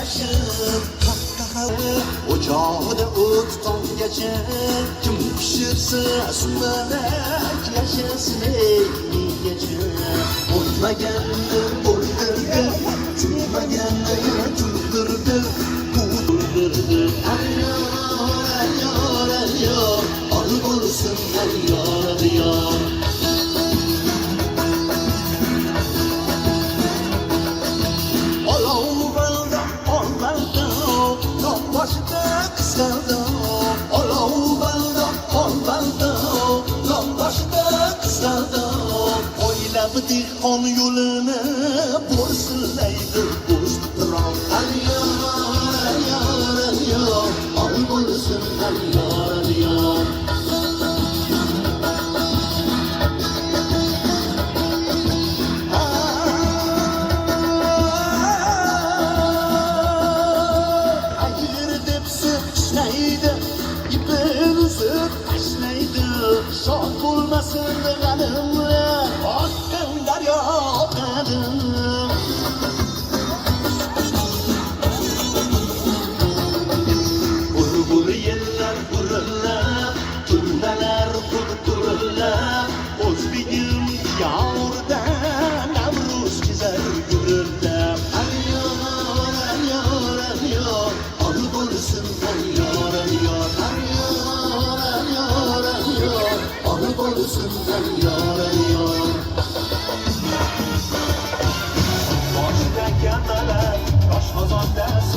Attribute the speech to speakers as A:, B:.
A: yarashib ocağıda o't tongacha kim pishirsa sumalak yashasın eygacha o'lmaganni o'ldirdi tulmaganni tuldirdi kudurdirdi ayyor ayyor ayyor ol bo'lsin ayyor ayyor boshida qisqardi olov balda olbalda non boshida qisqardi o'ylab dehqon yo'li